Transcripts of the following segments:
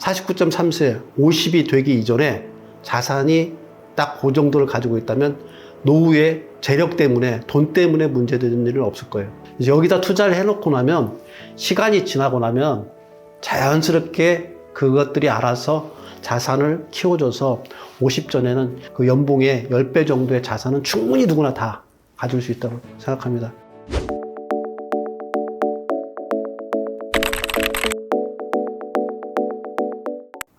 49.3세, 50이 되기 이전에 자산이 딱 그 정도를 가지고 있다면 노후에 재력 때문에, 돈 때문에 문제되는 일은 없을 거예요. 이제 여기다 투자를 해놓고 나면, 시간이 지나고 나면 자연스럽게 그것들이 알아서 자산을 키워줘서 50 전에는 그 연봉의 10배 정도의 자산은 충분히 누구나 다 가질 수 있다고 생각합니다.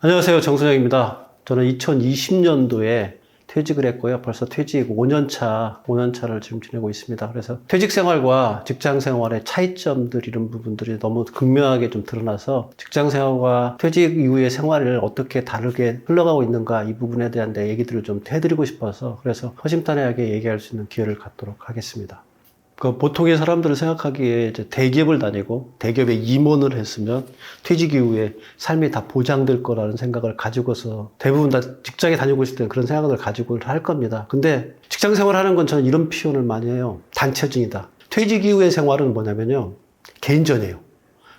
안녕하세요, 정순영입니다. 저는 2020년도에 퇴직을 했고요. 벌써 퇴직 5년차를 지금 지내고 있습니다. 그래서 퇴직 생활과 직장 생활의 차이점들, 이런 부분들이 너무 극명하게 좀 드러나서 직장 생활과 퇴직 이후의 생활을 어떻게 다르게 흘러가고 있는가, 이 부분에 대한 얘기들을 좀 해드리고 싶어서, 그래서 허심탄회하게 얘기할 수 있는 기회를 갖도록 하겠습니다. 보통의 사람들을 생각하기에 이제 대기업을 다니고 대기업에 임원을 했으면 퇴직 이후에 삶이 다 보장될 거라는 생각을 가지고서, 대부분 다 직장에 다니고 있을 때는 그런 생각을 가지고 할 겁니다. 근데 직장 생활하는 건 저는 이런 표현을 많이 해요. 단체전이다. 퇴직 이후의 생활은 뭐냐면요, 개인전이에요.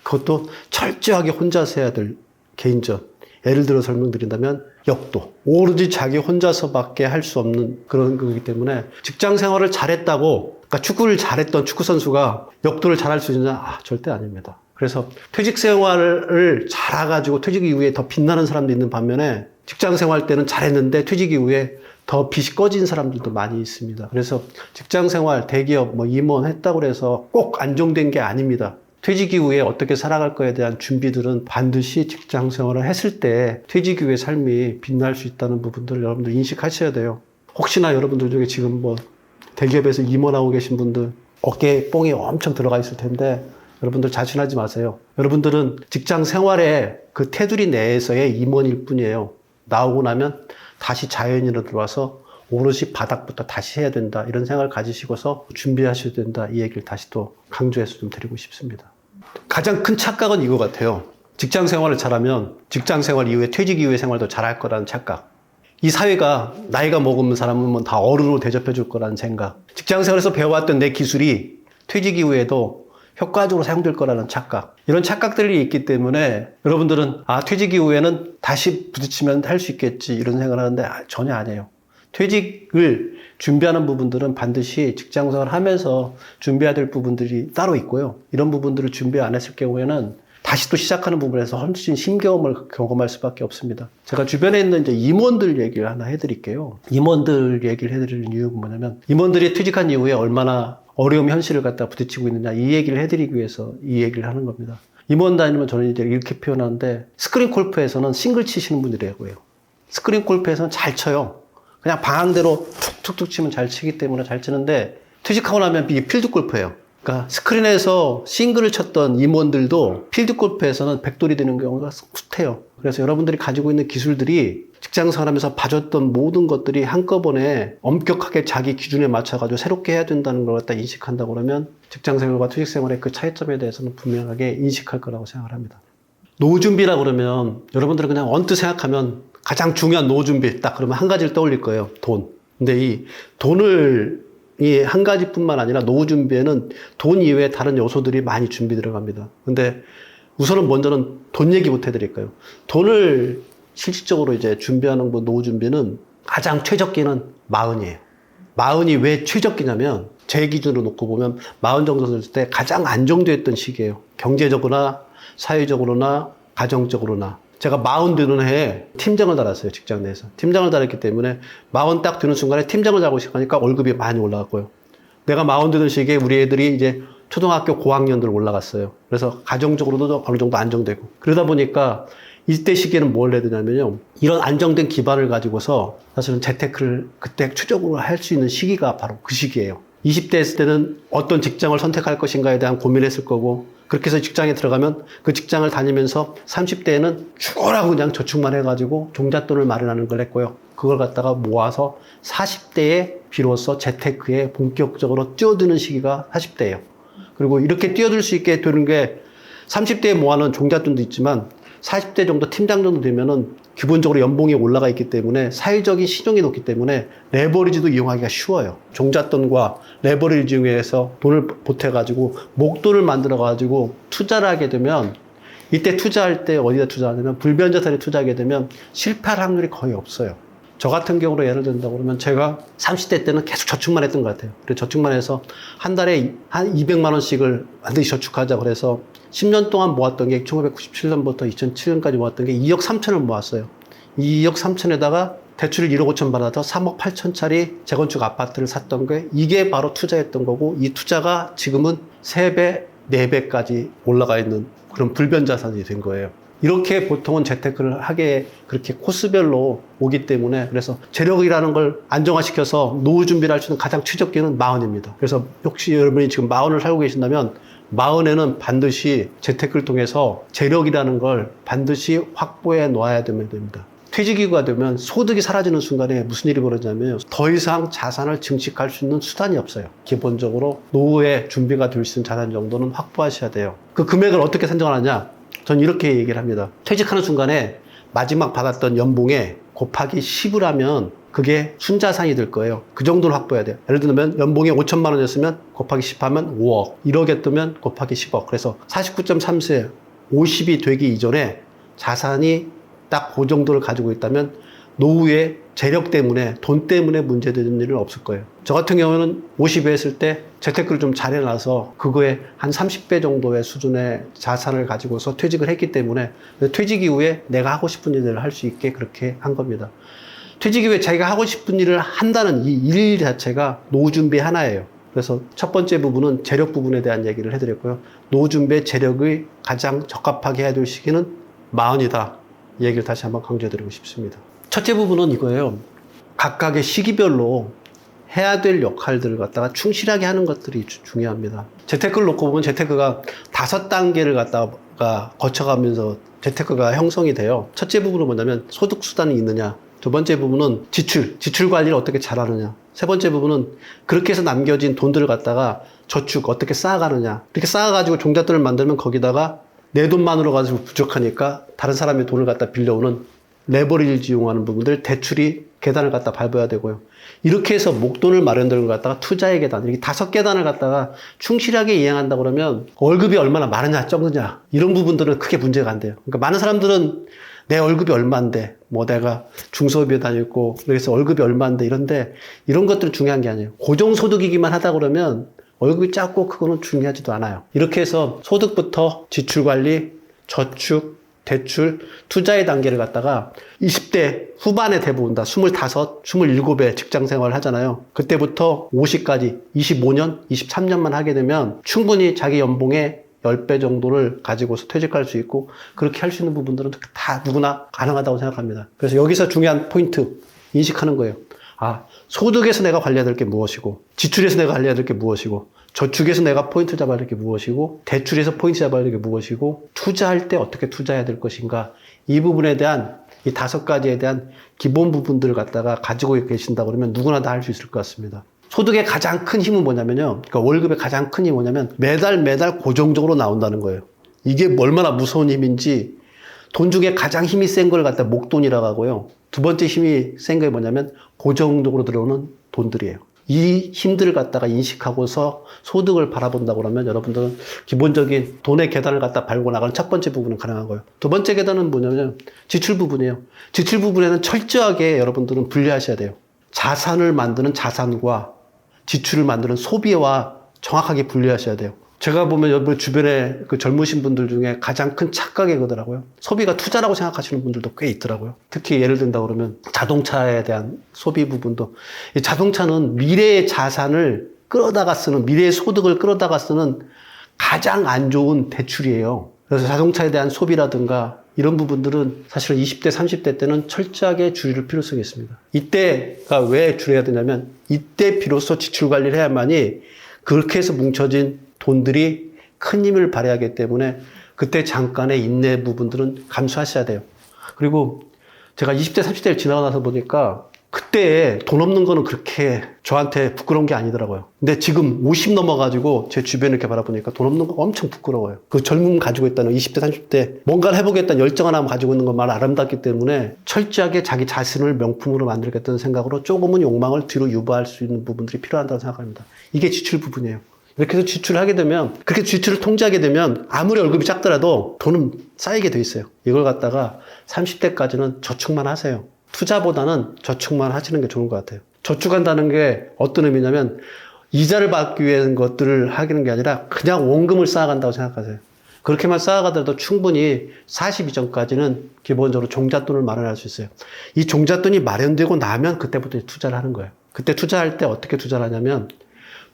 그것도 철저하게 혼자서 해야 될 개인전. 예를 들어 설명드린다면 역도. 오로지 자기 혼자서밖에 할 수 없는 그런 거기 때문에, 직장 생활을 잘했다고, 그러니까 축구를 잘했던 축구선수가 역도를 잘할 수 있느냐? 절대 아닙니다. 그래서 퇴직 생활을 잘해가지고 퇴직 이후에 더 빛나는 사람도 있는 반면에, 직장 생활 때는 잘했는데 퇴직 이후에 더 빛이 꺼진 사람들도 많이 있습니다. 그래서 직장 생활, 대기업, 임원 했다고 해서 꼭 안정된 게 아닙니다. 퇴직 이후에 어떻게 살아갈 거에 대한 준비들은 반드시 직장 생활을 했을 때 퇴직 이후의 삶이 빛날 수 있다는 부분들을 여러분들 인식하셔야 돼요. 혹시나 여러분들 중에 지금 대기업에서 임원하고 계신 분들 어깨에 뽕이 엄청 들어가 있을 텐데, 여러분들 자신하지 마세요. 여러분들은 직장 생활의 그 테두리 내에서의 임원일 뿐이에요. 나오고 나면 다시 자연인으로 들어와서 오롯이 바닥부터 다시 해야 된다, 이런 생각을 가지시고서 준비하셔야 된다, 이 얘기를 다시 또 강조해서 좀 드리고 싶습니다. 가장 큰 착각은 이거 같아요. 직장 생활을 잘하면 직장 생활 이후에, 퇴직 이후의 생활도 잘할 거라는 착각. 이 사회가 나이가 먹은 사람은 다 어른으로 대접해 줄 거라는 생각. 직장 생활에서 배워왔던 내 기술이 퇴직 이후에도 효과적으로 사용될 거라는 착각. 이런 착각들이 있기 때문에 여러분들은 퇴직 이후에는 다시 부딪히면 할 수 있겠지, 이런 생각을 하는데 전혀 아니에요. 퇴직을 준비하는 부분들은 반드시 직장 생활을 하면서 준비해야 될 부분들이 따로 있고요. 이런 부분들을 준비 안 했을 경우에는 다시 또 시작하는 부분에서 훨씬 힘겨움을 경험할 수밖에 없습니다. 제가 주변에 있는 이제 임원들 얘기를 하나 해드릴게요. 임원들 얘기를 해드리는 이유가 뭐냐면, 임원들이 퇴직한 이후에 얼마나 어려움 현실을 갖다 부딪히고 있느냐, 이 얘기를 해드리기 위해서 이 얘기를 하는 겁니다. 임원 다니면 저는 이제 이렇게 표현하는데, 스크린 골프에서는 싱글 치시는 분들이라고 해요. 스크린 골프에서는 잘 쳐요. 그냥 방향대로 툭툭툭 치면 잘 치기 때문에 잘 치는데, 퇴직하고 나면 이게 필드 골프예요. 그러니까 스크린에서 싱글을 쳤던 임원들도 필드 골프에서는 백돌이 되는 경우가 숱해요. 그래서 여러분들이 가지고 있는 기술들이 직장 생활하면서 봐줬던 모든 것들이 한꺼번에 엄격하게 자기 기준에 맞춰가지고 새롭게 해야 된다는 걸 갖다 인식한다고 그러면, 직장 생활과 퇴직 생활의 그 차이점에 대해서는 분명하게 인식할 거라고 생각을 합니다. 노후 준비라 그러면 여러분들은 그냥 언뜻 생각하면 가장 중요한 노후 준비 딱 그러면 한 가지를 떠올릴 거예요. 돈. 근데 이 돈을 이 한 가지뿐만 아니라 노후 준비에는 돈 이외에 다른 요소들이 많이 준비 들어갑니다. 근데 우선은 먼저는 돈 얘기부터 해드릴까요? 돈을 실질적으로 이제 준비하는 노후 준비는 가장 최적기는 40이에요. 40이 왜 최적기냐면, 제 기준으로 놓고 보면 40 정도 됐을 때 가장 안정되어 있던 시기예요. 경제적으로나 사회적으로나 가정적으로나. 제가 40 되는 해에 팀장을 달았어요, 직장 내에서. 팀장을 달았기 때문에 40 딱 되는 순간에 팀장을 달고 시작하니까 월급이 많이 올라갔고요. 내가 40 되는 시기에 우리 애들이 이제 초등학교 고학년들 올라갔어요. 그래서 가정적으로도 어느 정도 안정되고. 그러다 보니까 이때 시기에는 뭘 해야 되냐면요, 이런 안정된 기반을 가지고서 사실은 재테크를 그때 최적으로 할 수 있는 시기가 바로 그 시기예요. 20대 했을 때는 어떤 직장을 선택할 것인가에 대한 고민을 했을 거고, 그렇게 해서 직장에 들어가면 그 직장을 다니면서 30대에는 죽어라고 그냥 저축만 해가지고 종잣돈을 마련하는 걸 했고요. 그걸 갖다가 모아서 40대에 비로소 재테크에 본격적으로 뛰어드는 시기가 40대예요. 그리고 이렇게 뛰어들 수 있게 되는 게, 30대에 모아놓은 종잣돈도 있지만 40대 정도 팀장 정도 되면은 기본적으로 연봉이 올라가 있기 때문에 사회적인 신용이 높기 때문에 레버리지도 이용하기가 쉬워요. 종잣돈과 레버리지 중에서 돈을 보태가지고 목돈을 만들어가지고 투자를 하게 되면 이때 투자할 때 어디다 투자하냐면 불변자산에 투자하게 되면 실패할 확률이 거의 없어요. 저 같은 경우로 예를 든다고 그러면 제가 30대 때는 계속 저축만 했던 것 같아요. 그래서 저축만 해서 한 달에 한 200만 원씩을 반드시 저축하자 그래서 10년 동안 모았던 게 1997년부터 2007년까지 모았던 게 2억 3천을 모았어요. 2억 3천에다가 대출을 1억 5천 받아서 3억 8천짜리 재건축 아파트를 샀던 게 이게 바로 투자했던 거고 이 투자가 지금은 3배, 4배까지 올라가 있는 그런 불변자산이 된 거예요. 이렇게 보통은 재테크를 하게 그렇게 코스별로 오기 때문에 그래서 재력이라는 걸 안정화시켜서 노후 준비를 할 수 있는 가장 최적기는 마흔입니다. 그래서 혹시 여러분이 지금 마흔을 살고 계신다면 마흔에는 반드시 재테크를 통해서 재력이라는 걸 반드시 확보해 놓아야 됩니다. 퇴직이가 되면 소득이 사라지는 순간에 무슨 일이 벌어지냐면 더 이상 자산을 증식할 수 있는 수단이 없어요. 기본적으로 노후에 준비가 될 수 있는 자산 정도는 확보하셔야 돼요. 그 금액을 어떻게 산정하느냐? 전 이렇게 얘기를 합니다. 퇴직하는 순간에 마지막 받았던 연봉에 곱하기 10을 하면 그게 순자산이 될 거예요. 그 정도는 확보해야 돼요. 예를 들면 연봉이 5천만 원이었으면 곱하기 10 하면 5억. 1억에 뜨면 곱하기 10억. 그래서 49.3세 50이 되기 이전에 자산이 딱 그 정도를 가지고 있다면 노후에 재력 때문에 돈 때문에 문제되는 일은 없을 거예요. 저 같은 경우는 50에 했을 때 재테크를 좀 잘해놔서 그거에 한 30배 정도의 수준의 자산을 가지고서 퇴직을 했기 때문에 퇴직 이후에 내가 하고 싶은 일을 할 수 있게 그렇게 한 겁니다. 퇴직 이후에 자기가 하고 싶은 일을 한다는 이 일 자체가 노후 준비 하나예요. 그래서 첫 번째 부분은 재력 부분에 대한 얘기를 해드렸고요. 노후 준비의 재력이 가장 적합하게 해야 될 시기는 마흔이다. 이 얘기를 다시 한번 강조해드리고 싶습니다. 첫째 부분은 이거예요. 각각의 시기별로 해야 될 역할들을 갖다가 충실하게 하는 것들이 중요합니다. 재테크를 놓고 보면 재테크가 5단계를 갖다가 거쳐가면서 재테크가 형성이 돼요. 첫째 부분은 뭐냐면 소득 수단이 있느냐. 두 번째 부분은 지출 관리를 어떻게 잘하느냐. 세 번째 부분은 그렇게 해서 남겨진 돈들을 갖다가 저축 어떻게 쌓아가느냐. 이렇게 쌓아가지고 종잣돈을 만들면 거기다가 내 돈만으로 가지고 부족하니까 다른 사람의 돈을 갖다 빌려오는 레버리지 이용하는 부분들, 대출이 계단을 갖다 밟아야 되고요. 이렇게 해서 목돈을 마련되는 걸 갖다가 투자의 계단, 이렇게 5계단을 갖다가 충실하게 이행한다 그러면 월급이 얼마나 많으냐, 적느냐, 이런 부분들은 크게 문제가 안 돼요. 그러니까 많은 사람들은 내 월급이 얼마인데, 뭐 내가 중소기업에 다녔고, 그래서 월급이 얼마인데, 이런데, 이런 것들은 중요한 게 아니에요. 고정소득이기만 하다 그러면 월급이 작고 크고는 중요하지도 않아요. 이렇게 해서 소득부터 지출관리, 저축, 대출, 투자의 단계를 갖다가 20대 후반에 대부분 다 25, 27에 직장 생활을 하잖아요. 그때부터 50까지 25년, 23년만 하게 되면 충분히 자기 연봉의 10배 정도를 가지고서 퇴직할 수 있고 그렇게 할 수 있는 부분들은 다 누구나 가능하다고 생각합니다. 그래서 여기서 중요한 포인트 인식하는 거예요. 소득에서 내가 관리해야 될 게 무엇이고 지출에서 내가 관리해야 될 게 무엇이고 저축에서 내가 포인트 잡아야 될 게 무엇이고 대출에서 포인트 잡아야 될 게 무엇이고 투자할 때 어떻게 투자해야 될 것인가 이 부분에 대한 이 5가지에 대한 기본 부분들을 갖다가 가지고 계신다 그러면 누구나 다 할 수 있을 것 같습니다. 소득의 가장 큰 힘은 뭐냐면요. 그러니까 월급의 가장 큰 힘이 뭐냐면 매달 고정적으로 나온다는 거예요. 이게 얼마나 무서운 힘인지 돈 중에 가장 힘이 센 걸 갖다 목돈이라고 하고요. 두 번째 힘이 센 게 뭐냐면 고정적으로 들어오는 돈들이에요. 이 힘들을 갖다가 인식하고서 소득을 바라본다고 그러면 여러분들은 기본적인 돈의 계단을 갖다 밟고 나가는 첫 번째 부분은 가능한 거예요. 두 번째 계단은 뭐냐면 지출 부분이에요. 지출 부분에는 철저하게 여러분들은 분리하셔야 돼요. 자산을 만드는 자산과 지출을 만드는 소비와 정확하게 분리하셔야 돼요. 제가 보면 여러분 주변에 그 젊으신 분들 중에 가장 큰 착각이거든요. 소비가 투자라고 생각하시는 분들도 꽤 있더라고요. 특히 예를 든다 그러면 자동차에 대한 소비 부분도 이 자동차는 미래의 자산을 끌어다가 쓰는 미래의 소득을 끌어다가 쓰는 가장 안 좋은 대출이에요. 그래서 자동차에 대한 소비라든가 이런 부분들은 사실은 20대, 30대 때는 철저하게 줄일 필요성이 있습니다. 이때가 왜 줄여야 되냐면 이때 비로소 지출 관리를 해야만이 그렇게 해서 뭉쳐진 돈들이 큰 힘을 발휘하기 때문에 그때 잠깐의 인내 부분들은 감수하셔야 돼요. 그리고 제가 20대, 30대를 지나고 나서 보니까 그때 돈 없는 거는 그렇게 저한테 부끄러운 게 아니더라고요. 근데 지금 50 넘어가지고 제 주변을 이렇게 바라보니까 돈 없는 거 엄청 부끄러워요. 그 젊음 가지고 있다는 20대, 30대 뭔가를 해보겠다는 열정 하나 가지고 있는 것만 아름답기 때문에 철저하게 자기 자신을 명품으로 만들겠다는 생각으로 조금은 욕망을 뒤로 유보할 수 있는 부분들이 필요하다고 생각합니다. 이게 지출 부분이에요. 이렇게 해서 지출을 하게 되면, 그렇게 지출을 통제하게 되면 아무리 월급이 작더라도 돈은 쌓이게 돼 있어요. 이걸 갖다가 30대까지는 저축만 하세요. 투자보다는 저축만 하시는 게 좋은 것 같아요. 저축한다는 게 어떤 의미냐면 이자를 받기 위한 것들을 하는 게 아니라 그냥 원금을 쌓아간다고 생각하세요. 그렇게만 쌓아가더라도 충분히 40 이전까지는 기본적으로 종잣돈을 마련할 수 있어요. 이 종잣돈이 마련되고 나면 그때부터 투자를 하는 거예요. 그때 투자할 때 어떻게 투자를 하냐면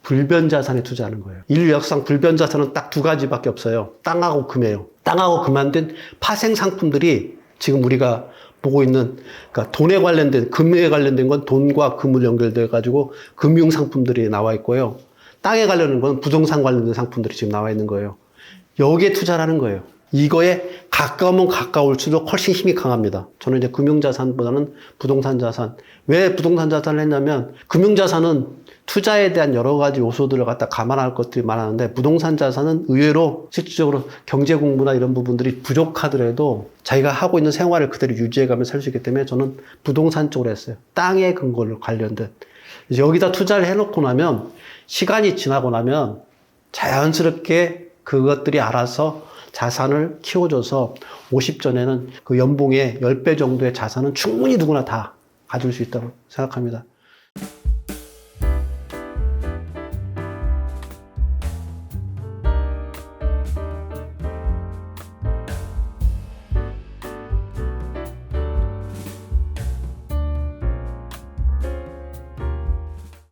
불변자산에 투자하는 거예요. 인류 역사상 불변자산은 딱 두 가지밖에 없어요. 땅하고 금이에요. 땅하고 금한된 파생 상품들이 지금 우리가 보고 있는, 그러니까 돈에 관련된, 금에 관련된 건 돈과 금을 연결돼 가지고 금융 상품들이 나와 있고요. 땅에 관련된 건 부동산 관련된 상품들이 지금 나와 있는 거예요. 여기에 투자를 하는 거예요. 이거에 가까우면 가까울수록 훨씬 힘이 강합니다. 저는 이제 금융자산보다는 부동산 자산. 왜 부동산 자산을 했냐면, 금융자산은 투자에 대한 여러 가지 요소들을 갖다 감안할 것들이 많았는데, 부동산 자산은 의외로 실질적으로 경제 공부나 이런 부분들이 부족하더라도 자기가 하고 있는 생활을 그대로 유지해가며 살 수 있기 때문에 저는 부동산 쪽으로 했어요. 땅에 근거로 관련된. 여기다 투자를 해놓고 나면, 시간이 지나고 나면 자연스럽게 그것들이 알아서 자산을 키워줘서 50전에는 그 연봉의 10배 정도의 자산은 충분히 누구나 다 가질 수 있다고 생각합니다.